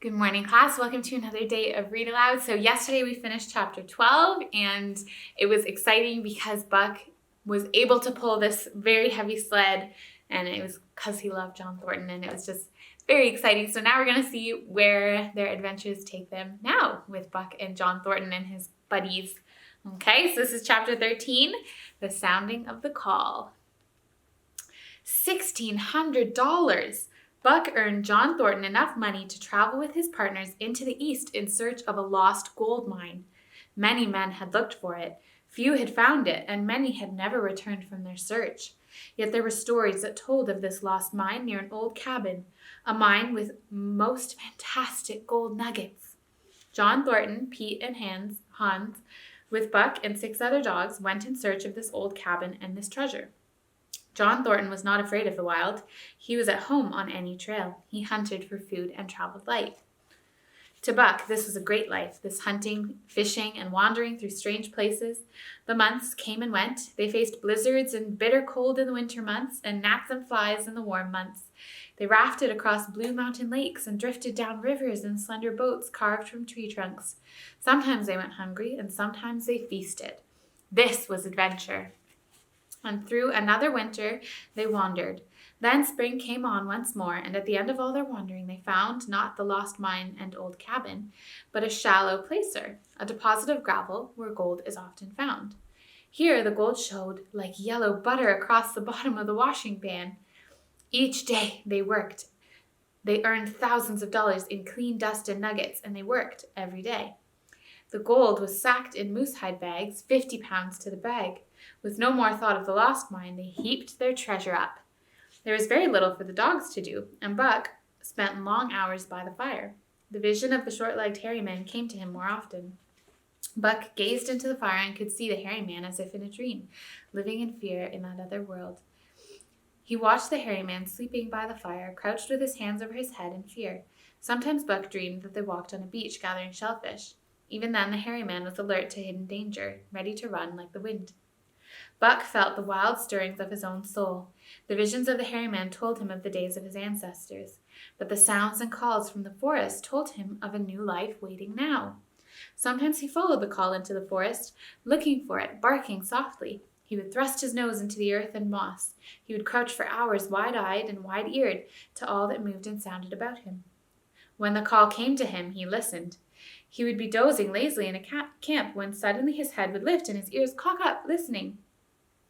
Good morning, class. Welcome to another day of Read Aloud. So yesterday we finished chapter 12, and it was exciting because Buck was able to pull this very heavy sled, and it was because he loved John Thornton, and it was just very exciting. So now we're going to see where their adventures take them now with Buck and John Thornton and his buddies. Okay, so this is chapter 13, The Sounding of the Call. $1,600! Buck earned John Thornton enough money to travel with his partners into the east in search of a lost gold mine. Many men had looked for it, few had found it, and many had never returned from their search. Yet there were stories that told of this lost mine near an old cabin, a mine with most fantastic gold nuggets. John Thornton, Pete, and Hans, with Buck and 6 other dogs, went in search of this old cabin and this treasure. John Thornton was not afraid of the wild. He was at home on any trail. He hunted for food and traveled light. To Buck, this was a great life, this hunting, fishing, and wandering through strange places. The months came and went. They faced blizzards and bitter cold in the winter months, and gnats and flies in the warm months. They rafted across blue mountain lakes and drifted down rivers in slender boats carved from tree trunks. Sometimes they went hungry, and sometimes they feasted. This was adventure. And through another winter they wandered. Then spring came on once more, and at the end of all their wandering they found not the lost mine and old cabin, but a shallow placer, a deposit of gravel where gold is often found. Here the gold showed like yellow butter across the bottom of the washing pan. Each day they worked. They earned thousands of dollars in clean dust and nuggets, and they worked every day. The gold was sacked in moosehide bags, 50 pounds to the bag. With no more thought of the lost mine, they heaped their treasure up. There was very little for the dogs to do, and Buck spent long hours by the fire. The vision of the short-legged hairy man came to him more often. Buck gazed into the fire and could see the hairy man as if in a dream, living in fear in that other world. He watched the hairy man sleeping by the fire, crouched with his hands over his head in fear. Sometimes Buck dreamed that they walked on a beach gathering shellfish. Even then, the hairy man was alert to hidden danger, ready to run like the wind. Buck felt the wild stirrings of his own soul. The visions of the hairy man told him of the days of his ancestors, but the sounds and calls from the forest told him of a new life waiting now. Sometimes he followed the call into the forest, looking for it, barking softly. He would thrust his nose into the earth and moss. He would crouch for hours wide-eyed and wide-eared to all that moved and sounded about him. When the call came to him, he listened. He would be dozing lazily in a camp when suddenly his head would lift and his ears cock up, listening.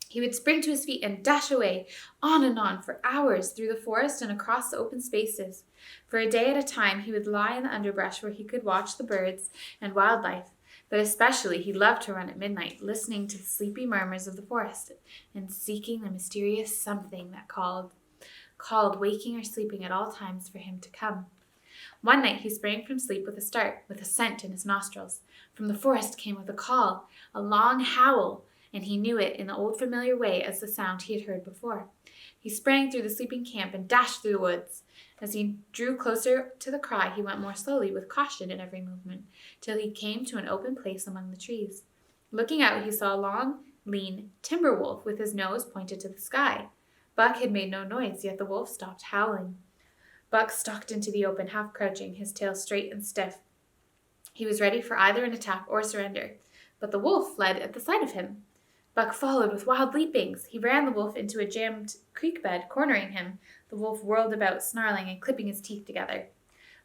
He would spring to his feet and dash away, on and on, for hours through the forest and across the open spaces. For a day at a time, he would lie in the underbrush where he could watch the birds and wildlife. But especially he loved to run at midnight, listening to the sleepy murmurs of the forest and seeking the mysterious something that called, waking or sleeping at all times for him to come. One night he sprang from sleep with a start, with a scent in his nostrils. From the forest came with a call, a long howl, and he knew it in the old familiar way as the sound he had heard before. He sprang through the sleeping camp and dashed through the woods. As he drew closer to the cry, he went more slowly, with caution in every movement, till he came to an open place among the trees. Looking out, he saw a long, lean timber wolf with his nose pointed to the sky. Buck had made no noise, yet the wolf stopped howling. Buck stalked into the open, half crouching, his tail straight and stiff. He was ready for either an attack or surrender, but the wolf fled at the sight of him. Buck followed with wild leapings. He ran the wolf into a jammed creek bed, cornering him. The wolf whirled about, snarling and clipping his teeth together.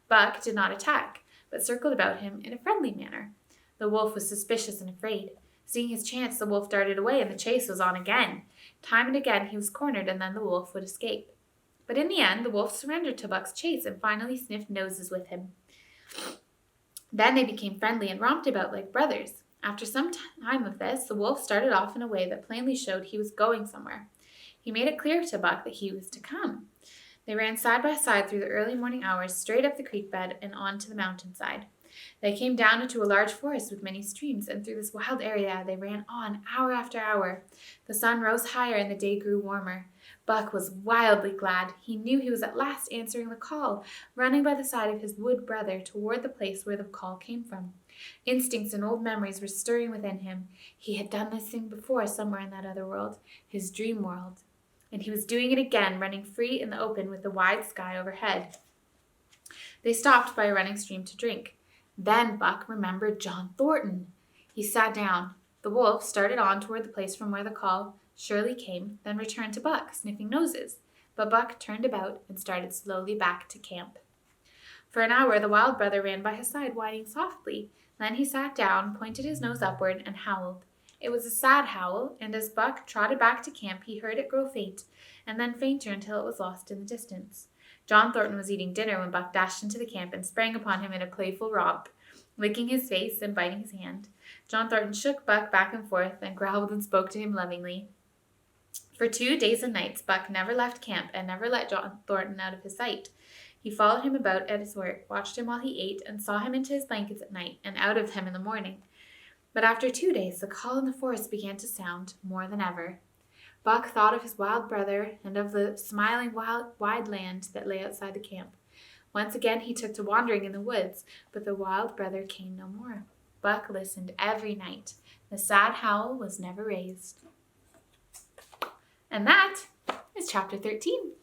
Buck did not attack, but circled about him in a friendly manner. The wolf was suspicious and afraid. Seeing his chance, the wolf darted away, and the chase was on again. Time and again he was cornered, and then the wolf would escape. But in the end, the wolf surrendered to Buck's chase and finally sniffed noses with him. Then they became friendly and romped about like brothers. After some time of this, the wolf started off in a way that plainly showed he was going somewhere. He made it clear to Buck that he was to come. They ran side by side through the early morning hours, straight up the creek bed and on to the mountainside. They came down into a large forest with many streams, and through this wild area they ran on hour after hour. The sun rose higher and the day grew warmer. Buck was wildly glad. He knew he was at last answering the call, running by the side of his wood brother toward the place where the call came from. Instincts and old memories were stirring within him. He had done this thing before somewhere in that other world, his dream world. And he was doing it again, running free in the open with the wide sky overhead. They stopped by a running stream to drink. Then Buck remembered John Thornton. He sat down. The wolf started on toward the place from where the call surely came, then returned to Buck, sniffing noses. But Buck turned about and started slowly back to camp. For an hour the wild brother ran by his side, whining softly. Then he sat down, pointed his nose upward, and howled. It was a sad howl, and as Buck trotted back to camp he heard it grow faint, and then fainter until it was lost in the distance. John Thornton was eating dinner when Buck dashed into the camp and sprang upon him in a playful romp, licking his face and biting his hand. John Thornton shook Buck back and forth, then growled and spoke to him lovingly. For 2 days and nights Buck never left camp and never let John Thornton out of his sight. He followed him about at his work, watched him while he ate, and saw him into his blankets at night and out of them in the morning. But after 2 days, the call in the forest began to sound more than ever. Buck thought of his wild brother and of the smiling wide land that lay outside the camp. Once again he took to wandering in the woods, but the wild brother came no more. Buck listened every night. The sad howl was never raised. And that is chapter 13.